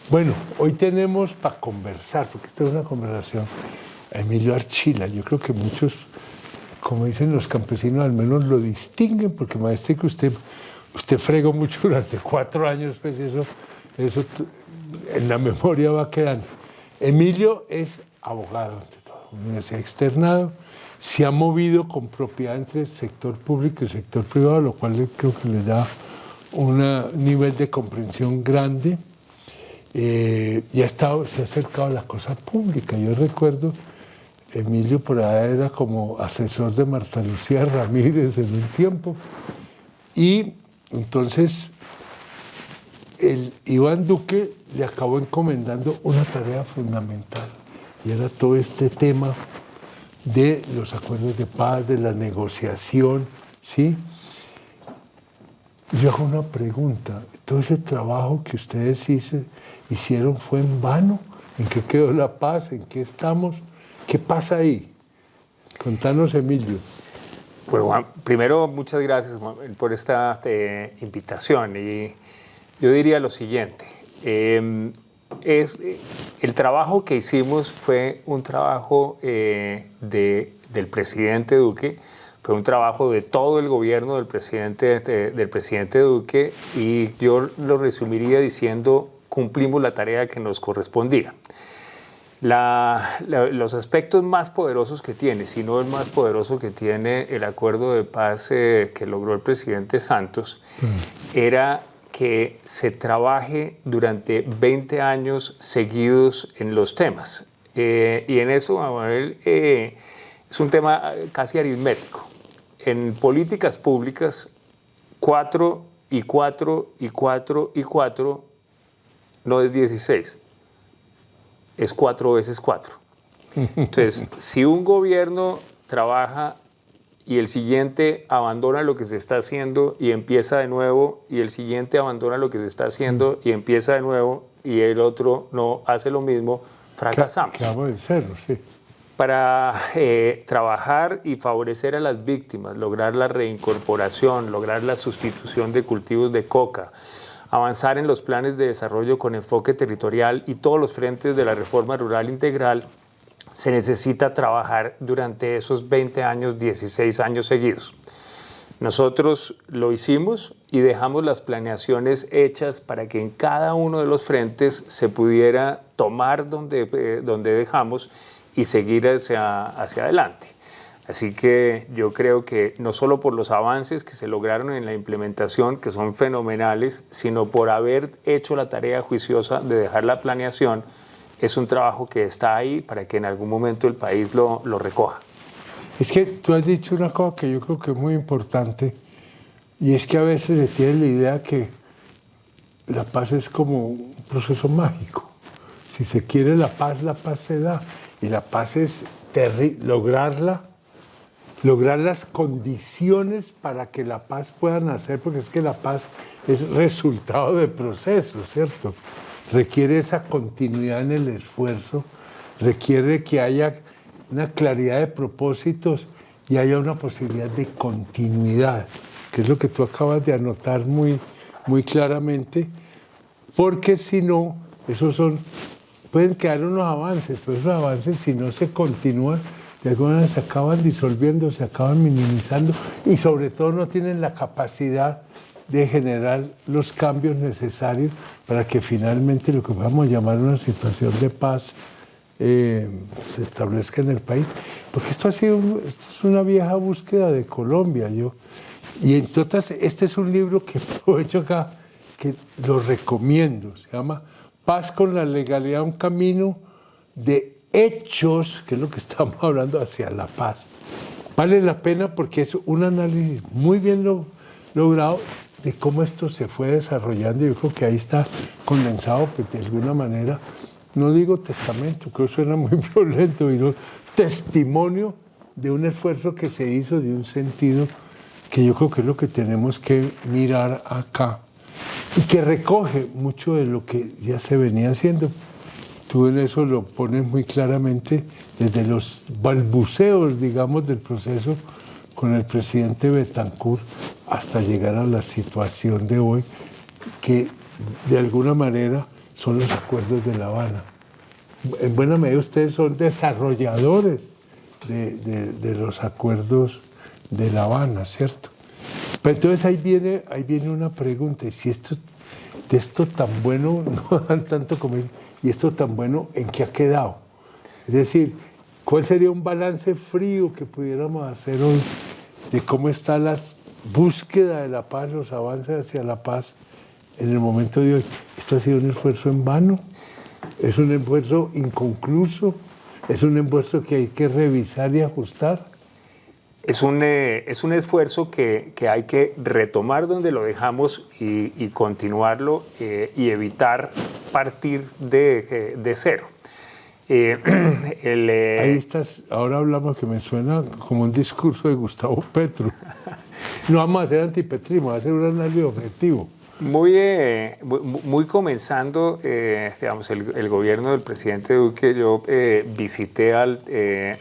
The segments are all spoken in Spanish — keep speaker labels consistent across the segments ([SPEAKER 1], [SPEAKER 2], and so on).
[SPEAKER 1] Bueno, hoy tenemos para conversar, porque esta es una conversación, a Emilio Archila. Yo creo que muchos, como dicen los campesinos, al menos lo distinguen, porque maestre, que usted fregó mucho durante 4 años, pues eso en la memoria va quedando. Emilio es abogado, ante todo, universidad externado, se ha movido con propiedad entre el sector público y el sector privado, lo cual creo que le da un nivel de comprensión grande. Y se ha acercado a la cosa pública. Yo recuerdo, Emilio por ahí era como asesor de Marta Lucía Ramírez en un tiempo, y entonces el Iván Duque le acabó encomendando una tarea fundamental, y era todo este tema de los acuerdos de paz, de la negociación, ¿sí? Yo hago una pregunta: ¿todo ese trabajo que ustedes hicieron fue en vano? ¿En qué quedó la paz? ¿En qué estamos? ¿Qué pasa ahí? Contanos, Emilio.
[SPEAKER 2] Bueno, Juan, primero, muchas gracias, Juan, por esta invitación. Y yo diría lo siguiente: el trabajo que hicimos fue un trabajo del presidente Duque. Fue un trabajo de todo el gobierno del presidente Duque, y yo lo resumiría diciendo: cumplimos la tarea que nos correspondía. Los aspectos más poderosos que tiene, si no el más poderoso que tiene el acuerdo de paz que logró el presidente Santos, era que se trabaje durante 20 años seguidos en los temas. Y en eso, Manuel, es un tema casi aritmético. En políticas públicas, 4 y 4 y 4 y 4 no es 16, es 4 veces 4. Entonces, si un gobierno trabaja y el siguiente abandona lo que se está haciendo y empieza de nuevo, y el siguiente abandona lo que se está haciendo y empieza de nuevo, y el otro no hace lo mismo, fracasamos.
[SPEAKER 1] Claro, de cero, sí.
[SPEAKER 2] Para trabajar y favorecer a las víctimas, lograr la reincorporación, lograr la sustitución de cultivos de coca, avanzar en los planes de desarrollo con enfoque territorial y todos los frentes de la reforma rural integral, se necesita trabajar durante esos 20 años, 16 años seguidos. Nosotros lo hicimos y dejamos las planeaciones hechas para que en cada uno de los frentes se pudiera tomar donde dejamos y seguir hacia adelante. Así que yo creo que no solo por los avances que se lograron en la implementación, que son fenomenales, sino por haber hecho la tarea juiciosa de dejar la planeación, es un trabajo que está ahí para que en algún momento el país lo recoja.
[SPEAKER 1] Es que tú has dicho una cosa que yo creo que es muy importante, y es que a veces se tiene la idea que la paz es como un proceso mágico. Si se quiere la paz se da. Y la paz es lograr las condiciones para que la paz pueda nacer, porque es que la paz es resultado de procesos, ¿cierto? Requiere esa continuidad en el esfuerzo, requiere que haya una claridad de propósitos y haya una posibilidad de continuidad, que es lo que tú acabas de anotar muy, muy claramente, porque si no, pueden quedar unos avances, pero esos avances, si no se continúan, de alguna manera se acaban disolviendo, se acaban minimizando, y sobre todo no tienen la capacidad de generar los cambios necesarios para que finalmente lo que podamos llamar una situación de paz se establezca en el país. Porque esto es una vieja búsqueda de Colombia. Y entonces este es un libro que aprovecho acá, que lo recomiendo, se llama Paz con la legalidad, un camino de hechos, que es lo que estamos hablando, hacia la paz. Vale la pena porque es un análisis muy bien logrado de cómo esto se fue desarrollando. Yo creo que ahí está condensado, pues, de alguna manera, no digo testamento, que suena muy violento, sino testimonio de un esfuerzo que se hizo, de un sentido que yo creo que es lo que tenemos que mirar acá, y que recoge mucho de lo que ya se venía haciendo. Tú en eso lo pones muy claramente, desde los balbuceos, digamos, del proceso con el presidente Betancourt hasta llegar a la situación de hoy, que de alguna manera son los acuerdos de La Habana. En buena medida ustedes son desarrolladores de los acuerdos de La Habana, ¿cierto? Pero entonces ahí viene una pregunta, y si de esto tan bueno no dan tanto como es, y esto tan bueno, ¿en qué ha quedado? Es decir, ¿cuál sería un balance frío que pudiéramos hacer hoy de cómo está la búsqueda de la paz, los avances hacia la paz en el momento de hoy? ¿Esto ha sido un esfuerzo en vano? ¿Es un esfuerzo inconcluso? ¿Es un esfuerzo que hay que revisar y ajustar?
[SPEAKER 2] Es un esfuerzo que hay que retomar donde lo dejamos y continuarlo y evitar partir de cero.
[SPEAKER 1] Ahí estás, ahora hablamos que me suena como un discurso de Gustavo Petro. No vamos a hacer antipetrismo, vamos a hacer un análisis objetivo.
[SPEAKER 2] Muy comenzando, digamos, el gobierno del presidente Duque, yo visité al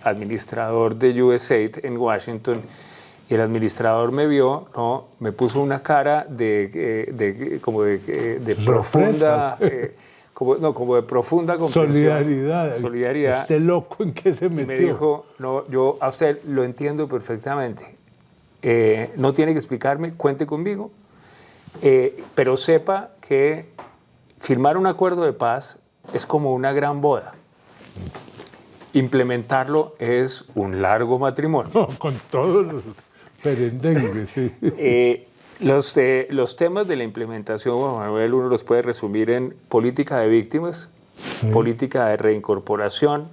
[SPEAKER 2] administrador de USAID en Washington y el administrador me vio, ¿no? Me puso una cara de profunda, como de profunda comprensión. Solidaridad.
[SPEAKER 1] Este loco, ¿en qué se metió?
[SPEAKER 2] Me dijo, no, yo a usted lo entiendo perfectamente. No tiene que explicarme, cuente conmigo. Pero sepa que firmar un acuerdo de paz es como una gran boda. Implementarlo es un largo matrimonio.
[SPEAKER 1] No, con todos los perendengues, sí.
[SPEAKER 2] Los temas de la implementación, Juan Manuel, uno los puede resumir en política de víctimas, política de reincorporación,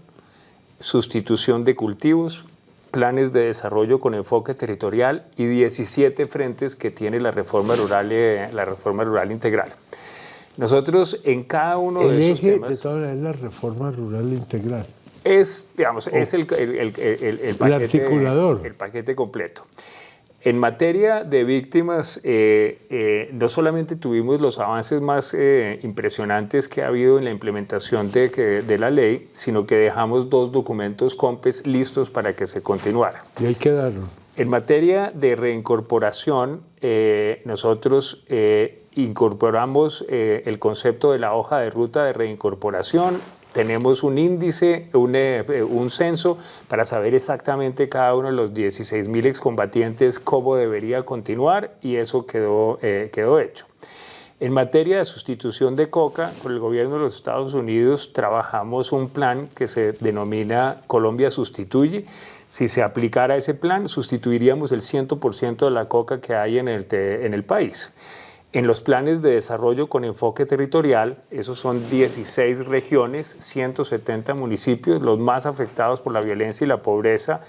[SPEAKER 2] sustitución de cultivos, planes de desarrollo con enfoque territorial y 17 frentes que tiene la reforma rural integral. Nosotros en cada uno de esos temas...
[SPEAKER 1] El eje de toda la reforma rural integral.
[SPEAKER 2] Es, digamos, es el paquete,
[SPEAKER 1] articulador.
[SPEAKER 2] El paquete completo. En materia de víctimas, no solamente tuvimos los avances más impresionantes que ha habido en la implementación de la ley, sino que dejamos 2 documentos COMPES listos para que se continuara.
[SPEAKER 1] Y ahí quedaron.
[SPEAKER 2] En materia de reincorporación, nosotros incorporamos el concepto de la hoja de ruta de reincorporación. Tenemos un índice, un censo para saber exactamente cada uno de los 16.000 excombatientes cómo debería continuar y eso quedó hecho. En materia de sustitución de coca, con el gobierno de los Estados Unidos trabajamos un plan que se denomina Colombia Sustituye. Si se aplicara ese plan, sustituiríamos el 100% de la coca que hay en el país. En los planes de desarrollo con enfoque territorial, esos son 16 regiones, 170 municipios, los más afectados por la violencia y la pobreza.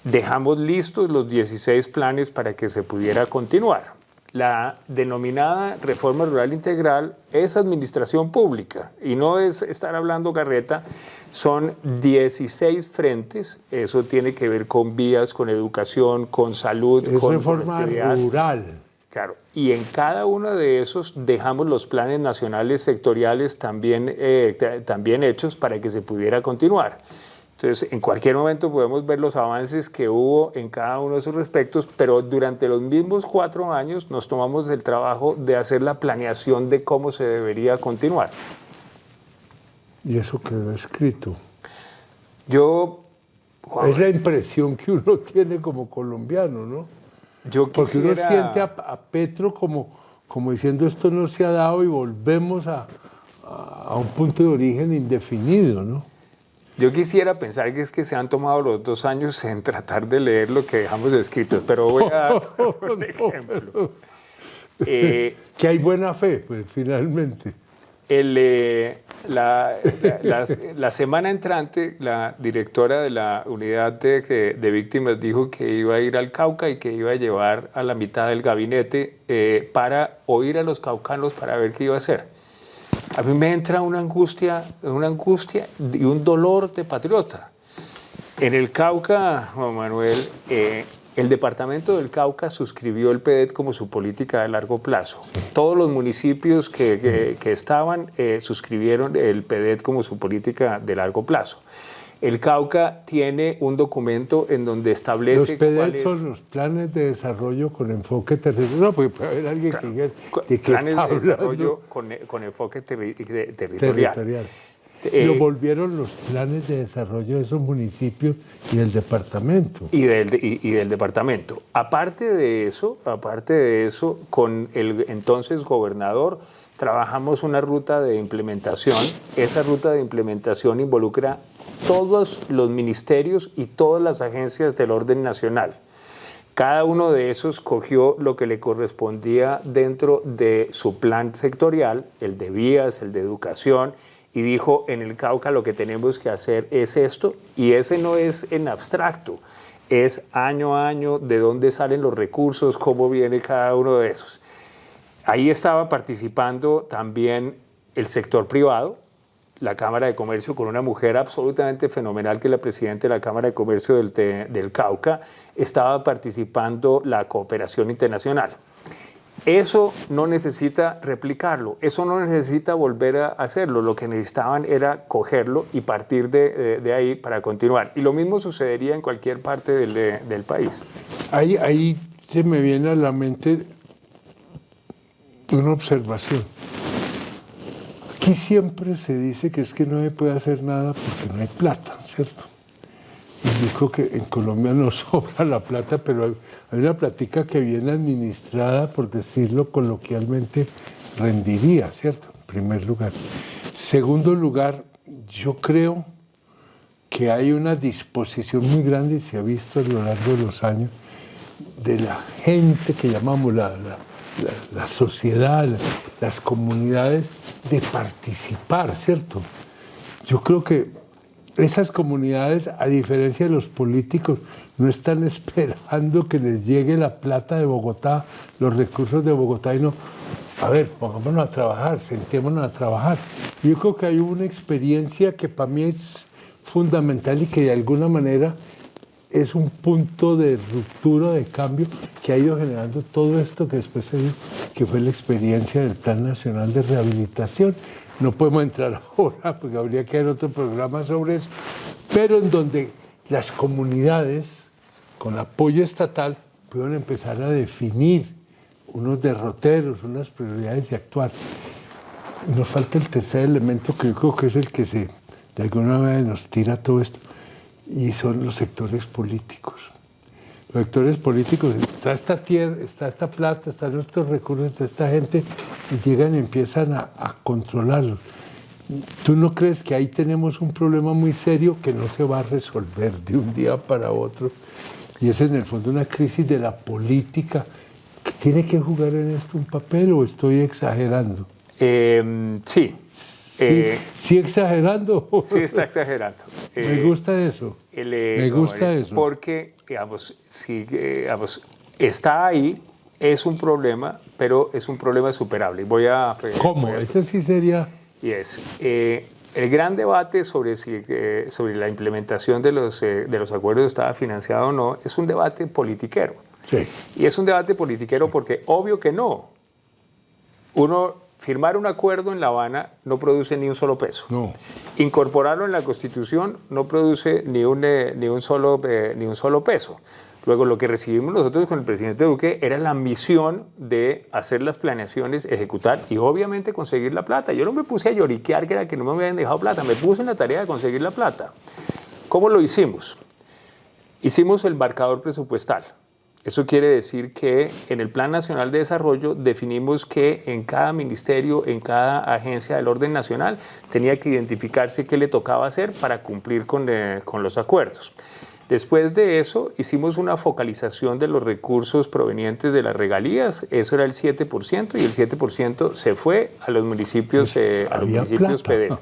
[SPEAKER 2] Dejamos listos los 16 planes para que se pudiera continuar. La denominada reforma rural integral es administración pública y no es estar hablando carreta, son 16 frentes, eso tiene que ver con vías, con educación, con salud, con
[SPEAKER 1] reforma rural.
[SPEAKER 2] Claro, y en cada uno de esos dejamos los planes nacionales sectoriales también hechos para que se pudiera continuar. Entonces, en cualquier momento podemos ver los avances que hubo en cada uno de esos respectos, pero durante los mismos 4 años nos tomamos el trabajo de hacer la planeación de cómo se debería continuar.
[SPEAKER 1] Y eso quedó escrito.
[SPEAKER 2] Juan,
[SPEAKER 1] es la impresión que uno tiene como colombiano, ¿no? Porque uno siente a Petro como diciendo esto no se ha dado y volvemos a un punto de origen indefinido, ¿no?
[SPEAKER 2] Yo quisiera pensar que es que se han tomado los 2 años en tratar de leer lo que dejamos escrito, pero voy a dar un ejemplo.
[SPEAKER 1] Que hay buena fe, pues, finalmente.
[SPEAKER 2] La semana entrante, la directora de la unidad de víctimas dijo que iba a ir al Cauca y que iba a llevar a la mitad del gabinete para oír a los caucanos para ver qué iba a hacer. A mí me entra una angustia y un dolor de patriota. En el Cauca, Juan Manuel, el departamento del Cauca suscribió el PEDET como su política de largo plazo. Sí. Todos los municipios que estaban suscribieron el PEDET como su política de largo plazo. El Cauca tiene un documento en donde establece
[SPEAKER 1] los PDET son los planes de desarrollo con enfoque territorial. No, porque puede haber alguien que diga de qué
[SPEAKER 2] planes
[SPEAKER 1] está
[SPEAKER 2] de desarrollo
[SPEAKER 1] hablando.
[SPEAKER 2] con enfoque territorial.
[SPEAKER 1] Lo volvieron los planes de desarrollo de esos municipios y del departamento.
[SPEAKER 2] Y del departamento. Aparte de eso, con el entonces gobernador trabajamos una ruta de implementación. Esa ruta de implementación involucra todos los ministerios y todas las agencias del orden nacional. Cada uno de esos cogió lo que le correspondía dentro de su plan sectorial, el de vías, el de educación, y dijo, en el Cauca lo que tenemos que hacer es esto, y ese no es en abstracto, es año a año de dónde salen los recursos, cómo viene cada uno de esos. Ahí estaba participando también el sector privado, la Cámara de Comercio, con una mujer absolutamente fenomenal que es la presidenta de la Cámara de Comercio del Cauca, estaba participando la cooperación internacional. Eso no necesita replicarlo, eso no necesita volver a hacerlo, lo que necesitaban era cogerlo y partir de ahí para continuar. Y lo mismo sucedería en cualquier parte del país.
[SPEAKER 1] Ahí se me viene a la mente una observación. Aquí siempre se dice que es que no se puede hacer nada porque no hay plata, ¿cierto? Y digo que en Colombia no sobra la plata, pero hay una plática que bien administrada, por decirlo coloquialmente, rendiría, ¿cierto? En primer lugar. Segundo lugar, yo creo que hay una disposición muy grande, y se ha visto a lo largo de los años, de la gente que llamamos la sociedad, las comunidades, de participar, ¿cierto? Yo creo que esas comunidades, a diferencia de los políticos, no están esperando que les llegue la plata de Bogotá, los recursos de Bogotá, y no, a ver, pongámonos a trabajar, sentémonos a trabajar. Yo creo que hay una experiencia que para mí es fundamental y que de alguna manera es un punto de ruptura, de cambio, que ha ido generando todo esto que después se dio, que fue la experiencia del Plan Nacional de Rehabilitación. No podemos entrar ahora porque habría que hacer otro programa sobre eso, pero en donde las comunidades, con apoyo estatal, pueden empezar a definir unos derroteros, unas prioridades y actuar. Nos falta el tercer elemento que yo creo que es el que de alguna manera nos tira todo esto, y son los sectores políticos. Los sectores políticos, está esta tierra, está esta plata, están nuestros recursos, está esta gente, y llegan y empiezan a controlarlos. ¿Tú no crees que ahí tenemos un problema muy serio que no se va a resolver de un día para otro? Y es en el fondo una crisis de la política que tiene que jugar en esto un papel, ¿o estoy exagerando?
[SPEAKER 2] Sí.
[SPEAKER 1] ¿Sí exagerando?
[SPEAKER 2] Sí está exagerando.
[SPEAKER 1] Me gusta eso. Me gusta eso.
[SPEAKER 2] Porque, digamos, está ahí, es un problema, pero es un problema superable.
[SPEAKER 1] ¿Cómo? Ese sí sería...
[SPEAKER 2] Y es el gran debate sobre la implementación de los acuerdos estaba financiado o no, es un debate politiquero.
[SPEAKER 1] Sí.
[SPEAKER 2] Y es un debate politiquero porque obvio que no. Firmar un acuerdo en La Habana no produce ni un solo peso.
[SPEAKER 1] No.
[SPEAKER 2] Incorporarlo en la Constitución no produce ni un solo peso. Luego, lo que recibimos nosotros con el presidente Duque era la misión de hacer las planeaciones, ejecutar y obviamente conseguir la plata. Yo no me puse a lloriquear que era que no me habían dejado plata, me puse en la tarea de conseguir la plata. ¿Cómo lo hicimos? Hicimos el marcador presupuestal. Eso quiere decir que en el Plan Nacional de Desarrollo definimos que en cada ministerio, en cada agencia del orden nacional, tenía que identificarse qué le tocaba hacer para cumplir con los acuerdos. Después de eso, hicimos una focalización de los recursos provenientes de las regalías, eso era el 7%, y el 7% se fue a los municipios, PDET.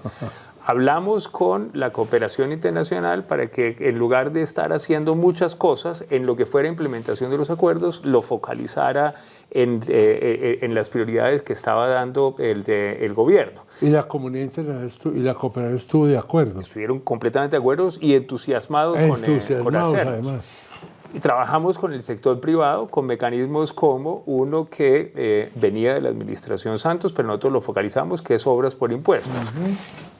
[SPEAKER 2] Hablamos con la cooperación internacional para que en lugar de estar haciendo muchas cosas en lo que fuera implementación de los acuerdos, lo focalizara en las prioridades que estaba dando el gobierno.
[SPEAKER 1] ¿Y la comunidad internacional y la cooperación estuvo de acuerdo?
[SPEAKER 2] Estuvieron completamente de acuerdo y entusiasmados con hacerlo.
[SPEAKER 1] Además.
[SPEAKER 2] Y trabajamos con el sector privado con mecanismos como uno que venía de la administración Santos, pero nosotros lo focalizamos, que es obras por impuestos.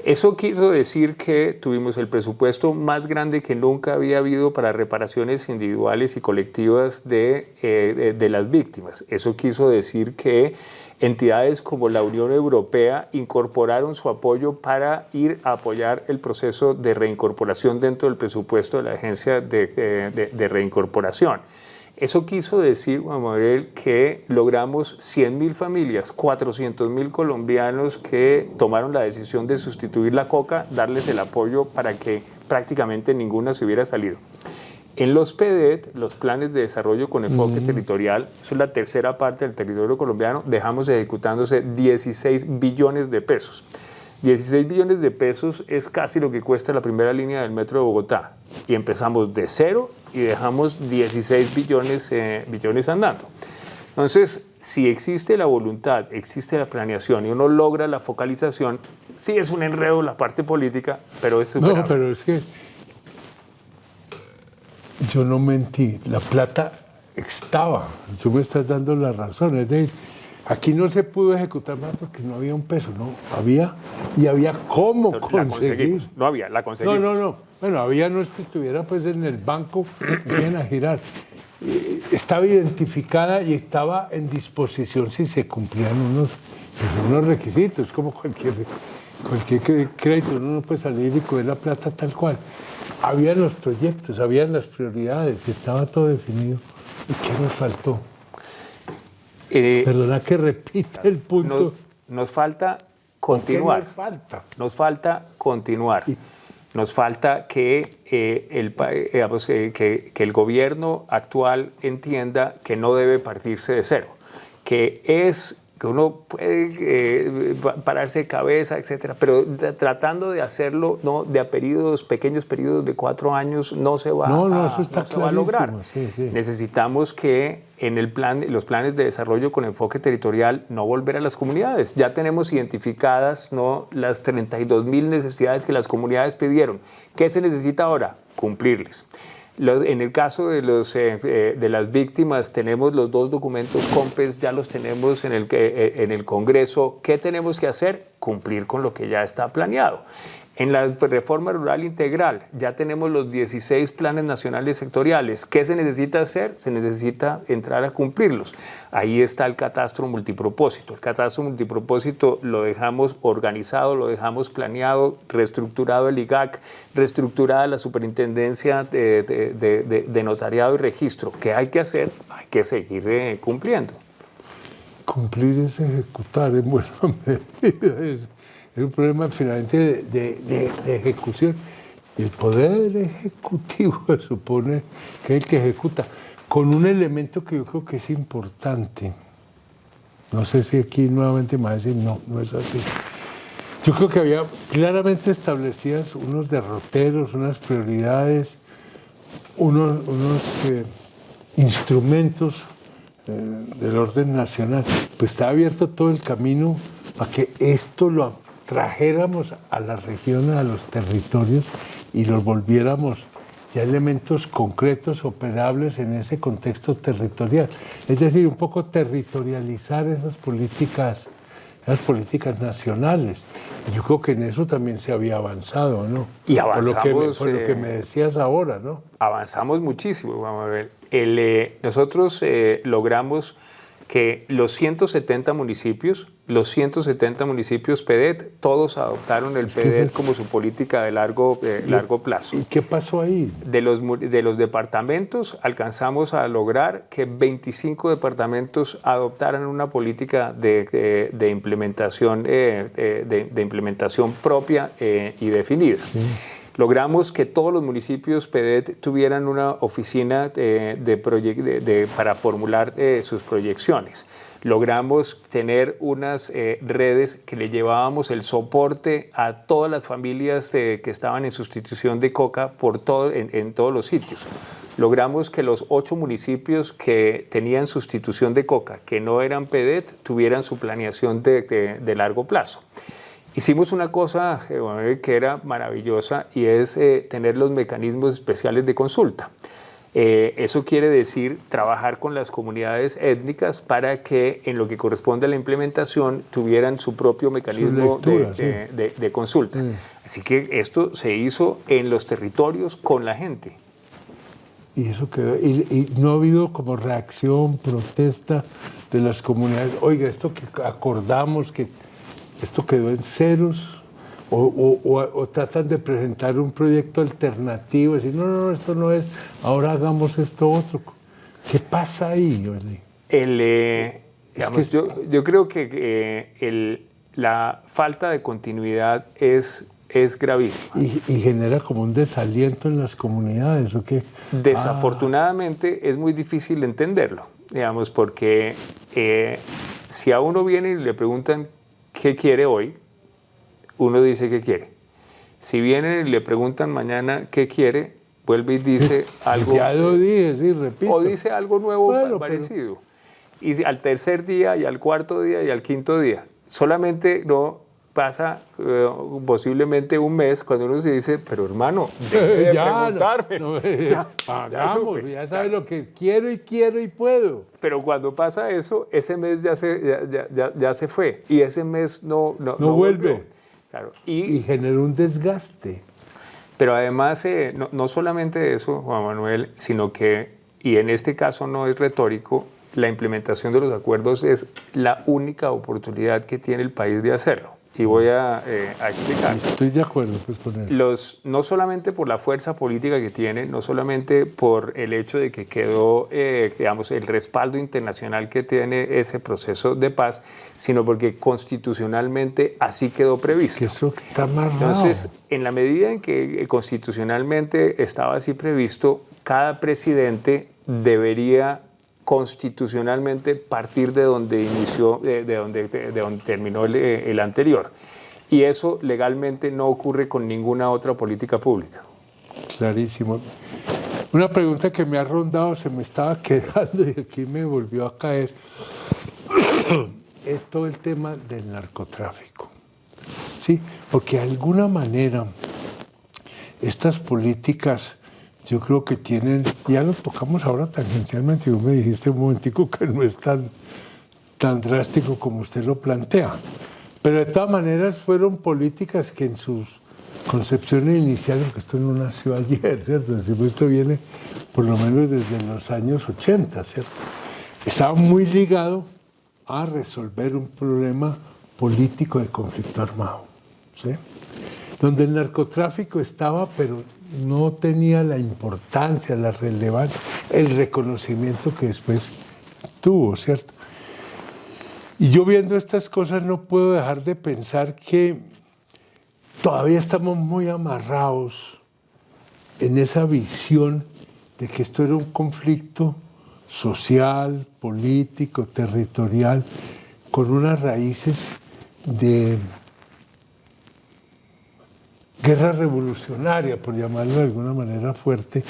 [SPEAKER 2] Eso quiso decir que tuvimos el presupuesto más grande que nunca había habido para reparaciones individuales y colectivas de las víctimas. Eso quiso decir que entidades como la Unión Europea incorporaron su apoyo para ir a apoyar el proceso de reincorporación dentro del presupuesto de la Agencia de Reincorporación. Eso quiso decir, Juan Manuel, que logramos 100.000 familias, 400.000 colombianos que tomaron la decisión de sustituir la coca, darles el apoyo para que prácticamente ninguna se hubiera salido. En los PDET, los planes de desarrollo con enfoque territorial, eso es la tercera parte del territorio colombiano, dejamos ejecutándose 16 billones de pesos. 16 billones de pesos es casi lo que cuesta la primera línea del metro de Bogotá. Y empezamos de cero y dejamos 16 billones andando. Entonces, si existe la voluntad, existe la planeación y uno logra la focalización, sí es un enredo la parte política, pero es superable.
[SPEAKER 1] No, pero es que yo no mentí, la plata estaba, tú me estás dando la razón, es decir, aquí no se pudo ejecutar más porque no había un peso, no, había cómo conseguir.
[SPEAKER 2] No había, la conseguimos.
[SPEAKER 1] No, bueno, había, no es que estuviera pues en el banco, bien a girar. Estaba identificada y estaba en disposición si se cumplían unos requisitos, como cualquier crédito, uno no puede salir y coger la plata tal cual. Había los proyectos, habían las prioridades, estaba todo definido. ¿Y qué nos faltó? Perdona que repita el punto.
[SPEAKER 2] Nos falta continuar.
[SPEAKER 1] ¿Qué nos falta?
[SPEAKER 2] Nos falta continuar. Nos falta que el gobierno actual entienda que no debe partirse de cero, que uno puede pararse de cabeza, etcétera, pero tratando de hacerlo no de pequeños periodos de 4 años no se va a lograr.
[SPEAKER 1] Sí.
[SPEAKER 2] Necesitamos que en los planes de desarrollo con enfoque territorial no volver a las comunidades. Ya tenemos identificadas las 32.000 necesidades que las comunidades pidieron. ¿Qué se necesita ahora? Cumplirles. En el caso de las víctimas tenemos los 2 documentos COMPES, ya los tenemos en el Congreso. ¿Qué tenemos que hacer? Cumplir con lo que ya está planeado. En la reforma rural integral ya tenemos los 16 planes nacionales sectoriales. ¿Qué se necesita hacer? Se necesita entrar a cumplirlos. Ahí está el catastro multipropósito. El catastro multipropósito lo dejamos organizado, lo dejamos planeado, reestructurado el IGAC, reestructurada la superintendencia de notariado y registro. ¿Qué hay que hacer? Hay que seguir cumpliendo.
[SPEAKER 1] Cumplir es ejecutar en buena medida. Es un problema finalmente de ejecución. Y el poder ejecutivo supone que es el que ejecuta, con un elemento que yo creo que es importante. No sé si aquí nuevamente me va a decir, no es así. Yo creo que había claramente establecidas unos derroteros, unas prioridades, unos instrumentos del orden nacional. Pues está abierto todo el camino para que esto lo trajéramos a las regiones, a los territorios y los volviéramos ya elementos concretos, operables en ese contexto territorial. Es decir, un poco territorializar esas políticas nacionales. Y yo creo que en eso también se había avanzado, ¿no?
[SPEAKER 2] Y avanzamos.
[SPEAKER 1] Por lo que me decías ahora, ¿no?
[SPEAKER 2] Avanzamos muchísimo, vamos a ver. Nosotros logramos que los 170 municipios PDET, todos adoptaron el PDET como su política de largo plazo.
[SPEAKER 1] ¿Y qué pasó ahí?
[SPEAKER 2] De los departamentos alcanzamos a lograr que 25 departamentos adoptaran una política de implementación propia y definida. Sí. Logramos que todos los municipios PDET tuvieran una oficina para formular sus proyecciones. Logramos tener unas redes que le llevábamos el soporte a todas las familias que estaban en sustitución de coca en todos los sitios. Logramos que los 8 municipios que tenían sustitución de coca, que no eran PDET, tuvieran su planeación de largo plazo. Hicimos una cosa que era maravillosa y es tener los mecanismos especiales de consulta. Eso quiere decir trabajar con las comunidades étnicas para que en lo que corresponde a la implementación tuvieran su propio mecanismo de consulta. Así que esto se hizo en los territorios con la gente.
[SPEAKER 1] Y eso quedó, y no ha habido como reacción, protesta de las comunidades. Oiga, esto que acordamos, que esto quedó en ceros, o tratan de presentar un proyecto alternativo, decir, no, esto no es, ahora hagamos esto otro. ¿Qué pasa ahí?
[SPEAKER 2] Digamos, yo creo que la falta de continuidad es gravísima.
[SPEAKER 1] Y genera como un desaliento en las comunidades, ¿o qué?
[SPEAKER 2] Desafortunadamente es muy difícil entenderlo, digamos, porque si a uno viene y le preguntan qué quiere hoy, uno dice qué quiere. Si vienen y le preguntan mañana qué quiere, vuelve y dice algo.
[SPEAKER 1] Ya lo dije, sí, repito.
[SPEAKER 2] O dice algo nuevo, parecido. Y al tercer día, y al cuarto día, y al quinto día. Solamente no pasa posiblemente un mes cuando uno se dice, pero hermano, deje de preguntarme.
[SPEAKER 1] Ya sabes lo que quiero y puedo.
[SPEAKER 2] Pero cuando pasa eso, ese mes ya se fue y ese mes no
[SPEAKER 1] vuelve.
[SPEAKER 2] Claro.
[SPEAKER 1] Y genera un desgaste.
[SPEAKER 2] Pero además, no solamente eso, Juan Manuel, sino que, y en este caso no es retórico, la implementación de los acuerdos es la única oportunidad que tiene el país de hacerlo. Y voy a explicar.
[SPEAKER 1] Estoy de acuerdo pues, con él.
[SPEAKER 2] No solamente por la fuerza política que tiene, no solamente por el hecho de que quedó, digamos, el respaldo internacional que tiene ese proceso de paz, sino porque constitucionalmente así quedó previsto.
[SPEAKER 1] Que eso está amarrado.
[SPEAKER 2] Entonces, en la medida en que constitucionalmente estaba así previsto, cada presidente debería constitucionalmente partir de donde inició, de donde terminó el anterior. Y eso legalmente no ocurre con ninguna otra política pública.
[SPEAKER 1] Clarísimo. Una pregunta que me ha rondado, se me estaba quedando y aquí me volvió a caer, es todo el tema del narcotráfico. Sí, porque de alguna manera estas políticas yo creo que tienen, ya lo tocamos ahora tangencialmente, y tú me dijiste un momentico que no es tan drástico como usted lo plantea, pero de todas maneras fueron políticas que en sus concepciones iniciales, porque esto no nació ayer, ¿cierto? Esto viene por lo menos desde los años 80, ¿cierto? Estaba muy ligado a resolver un problema político de conflicto armado, ¿sí? Donde el narcotráfico estaba, pero no tenía la importancia, la relevancia, el reconocimiento que después tuvo, ¿cierto? Y yo viendo estas cosas no puedo dejar de pensar que todavía estamos muy amarrados en esa visión de que esto era un conflicto social, político, territorial, con unas raíces de guerra revolucionaria, por llamarlo de alguna manera fuerte,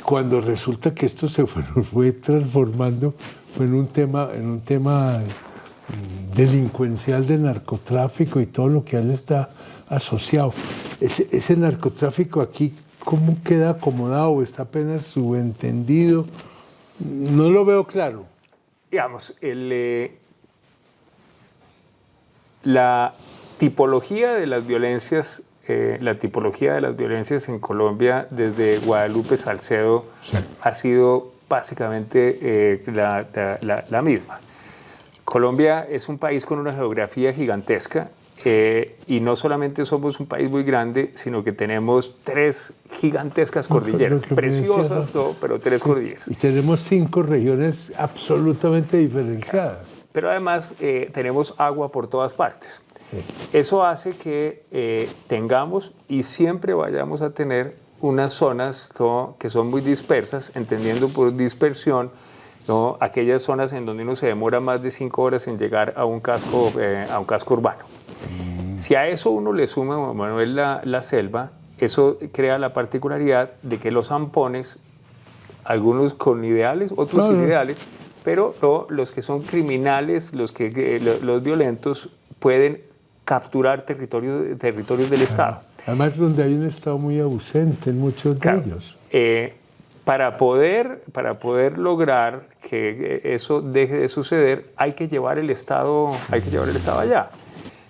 [SPEAKER 1] cuando resulta que esto se fue transformando en un tema delincuencial de narcotráfico y todo lo que a él está asociado. Ese narcotráfico aquí, ¿cómo queda acomodado o está apenas subentendido? No lo veo claro.
[SPEAKER 2] Digamos, la tipología de las violencias en Colombia desde Guadalupe Salcedo sí. Ha sido básicamente la misma. Colombia es un país con una geografía gigantesca y no solamente somos un país muy grande, sino que tenemos 3 gigantescas cordilleras, preciosas, ¿no? Pero 3 sí. Cordilleras.
[SPEAKER 1] Y tenemos 5 regiones absolutamente diferenciadas.
[SPEAKER 2] Pero además tenemos agua por todas partes. Sí. Eso hace que tengamos y siempre vayamos a tener unas zonas, ¿no?, que son muy dispersas, entendiendo por dispersión, ¿no?, aquellas zonas en donde uno se demora más de 5 horas en llegar a un casco urbano. Si a eso uno le suma, Manuel, la selva, eso crea la particularidad de que los zampones, algunos con ideales, otros sin ideales, pero no, los que son criminales, los violentos, pueden capturar territorios del Estado.
[SPEAKER 1] Además, donde hay un Estado muy ausente en muchos de ellos.
[SPEAKER 2] Para poder lograr que eso deje de suceder, hay que llevar el Estado allá.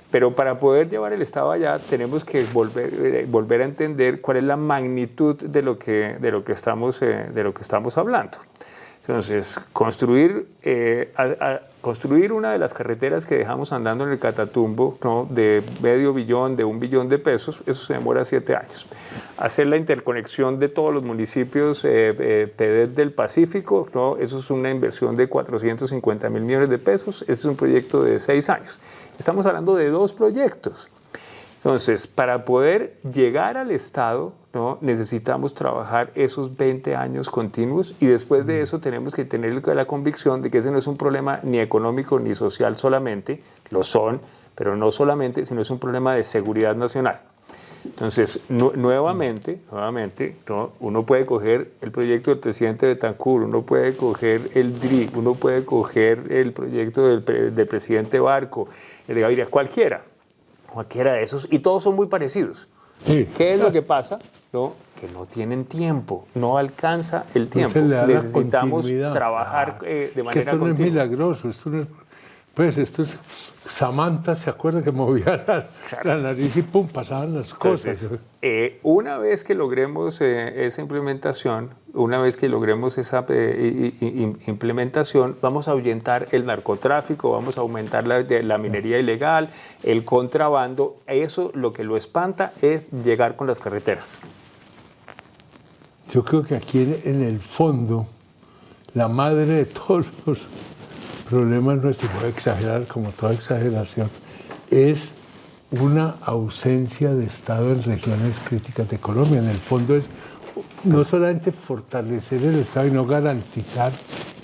[SPEAKER 2] Pero para poder llevar el Estado allá, tenemos que volver a entender cuál es la magnitud de lo que estamos hablando. Entonces, construir una de las carreteras que dejamos andando en el Catatumbo, ¿no?, de $500 millones, de $1 billón de pesos, eso se demora 7 años. Hacer la interconexión de todos los municipios PDET del Pacífico, ¿no?, eso es una inversión de $450 mil millones de pesos, este es un proyecto de 6 años. Estamos hablando de 2 proyectos. Entonces, para poder llegar al Estado, ¿no?, necesitamos trabajar esos 20 años continuos y después de eso tenemos que tener la convicción de que ese no es un problema ni económico ni social solamente, lo son, pero no solamente, sino es un problema de seguridad nacional. Entonces, nuevamente, ¿no?, uno puede coger el proyecto del presidente Betancur, uno puede coger el DRI, uno puede coger el proyecto del presidente Barco, el de Gaviria, cualquiera de esos, y todos son muy parecidos. Sí. ¿Qué es lo que pasa? ¿No? Que no tienen tiempo, no alcanza el tiempo. Necesitamos trabajar de manera
[SPEAKER 1] que esto no es milagroso, esto no es... Pues esto es... Samantha se acuerda que movía la nariz y pum, pasaban las cosas.
[SPEAKER 2] Entonces, una vez que logremos esa implementación, vamos a ahuyentar el narcotráfico, vamos a aumentar la minería ilegal, el contrabando. Eso lo que lo espanta es llegar con las carreteras.
[SPEAKER 1] Yo creo que aquí en el fondo, la madre de todos los problemas nuestros, voy a exagerar como toda exageración, es una ausencia de Estado en regiones críticas de Colombia. En el fondo es no solamente fortalecer el Estado y no garantizar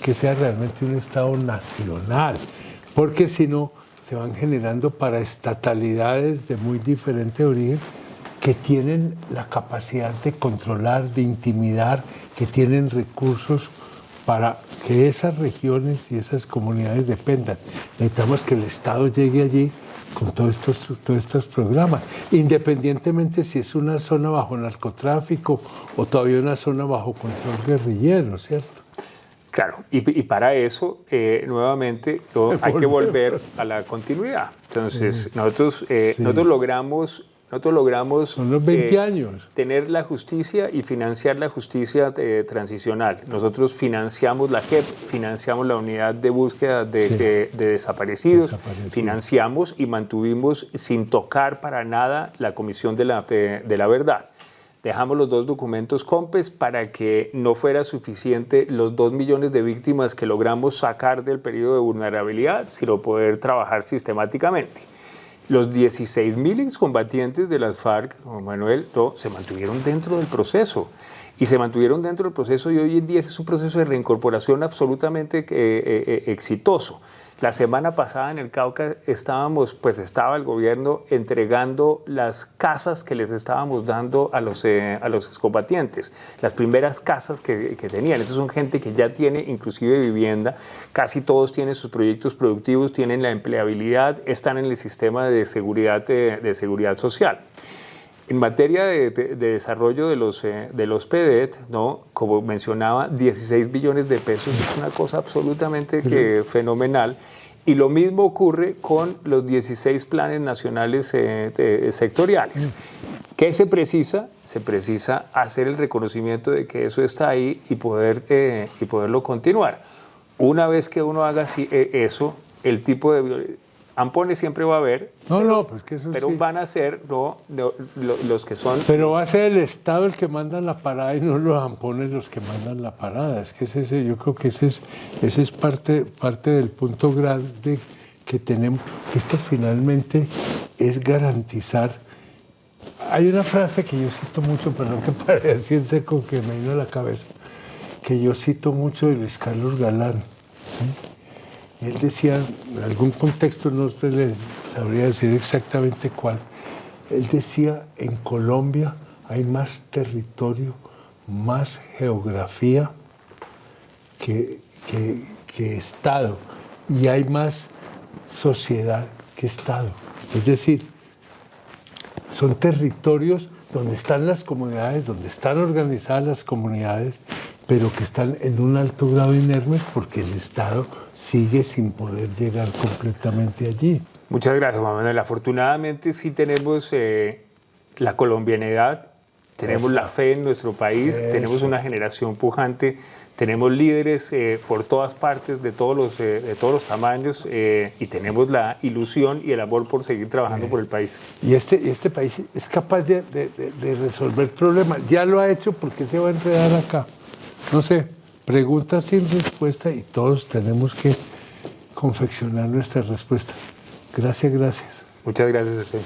[SPEAKER 1] que sea realmente un Estado nacional, porque si no se van generando paraestatalidades de muy diferente origen que tienen la capacidad de controlar, de intimidar, que tienen recursos para que esas regiones y esas comunidades dependan. Necesitamos que el Estado llegue allí con todos estos programas, independientemente si es una zona bajo narcotráfico o todavía una zona bajo control guerrillero, ¿cierto?
[SPEAKER 2] Claro, y para eso, nuevamente, hay que volver a la continuidad. Entonces, nosotros logramos
[SPEAKER 1] son los 20 años.
[SPEAKER 2] Tener la justicia y financiar la justicia transicional. Nosotros financiamos la JEP, financiamos la unidad de búsqueda de desaparecidos, financiamos y mantuvimos sin tocar para nada la Comisión de la Verdad. Dejamos los 2 documentos COMPES para que no fuera suficiente los 2 millones de víctimas que logramos sacar del periodo de vulnerabilidad, sino poder trabajar sistemáticamente. Los 16.000 excombatientes de las FARC, Manuel, se mantuvieron dentro del proceso. Y se mantuvieron dentro del proceso y hoy en día ese es un proceso de reincorporación absolutamente exitoso. La semana pasada en el Cauca estaba el gobierno entregando las casas que les estábamos dando a los excombatientes, las primeras casas que tenían. Estas son gente que ya tiene inclusive vivienda, casi todos tienen sus proyectos productivos, tienen la empleabilidad, están en el sistema de seguridad social. En materia de desarrollo de los PDET, ¿no?, como mencionaba, 16 billones de pesos es una cosa absolutamente fenomenal. Y lo mismo ocurre con los 16 planes nacionales sectoriales. ¿Qué se precisa? Se precisa hacer el reconocimiento de que eso está ahí y poderlo continuar. Una vez que uno haga eso, el tipo de ampones siempre va a haber,
[SPEAKER 1] pues que eso
[SPEAKER 2] pero
[SPEAKER 1] sí.
[SPEAKER 2] Van a ser los que son...
[SPEAKER 1] Pero va a ser el Estado el que manda la parada y no los ampones los que mandan la parada. Es que yo creo que ese es parte del punto grande que tenemos. Esto finalmente es garantizar. Hay una frase que yo cito mucho, perdón que parece así en seco, que me vino a la cabeza, que yo cito mucho de Luis Carlos Galán, ¿sí? Él decía, en algún contexto, no se les sabría decir exactamente cuál, él decía, en Colombia hay más territorio, más geografía que Estado, y hay más sociedad que Estado. Es decir, son territorios donde están las comunidades, donde están organizadas las comunidades, pero que están en un alto grado inermes porque el Estado sigue sin poder llegar completamente allí.
[SPEAKER 2] Muchas gracias, Juan Manuel. Afortunadamente sí tenemos la colombianidad, tenemos la fe en nuestro país, tenemos una generación pujante, tenemos líderes por todas partes, de todos los tamaños, y tenemos la ilusión y el amor por seguir trabajando por el país.
[SPEAKER 1] Y este país es capaz de resolver problemas. Ya lo ha hecho, ¿por qué se va a enredar acá? No sé, preguntas sin respuesta y todos tenemos que confeccionar nuestra respuesta. Gracias.
[SPEAKER 2] Muchas gracias a usted.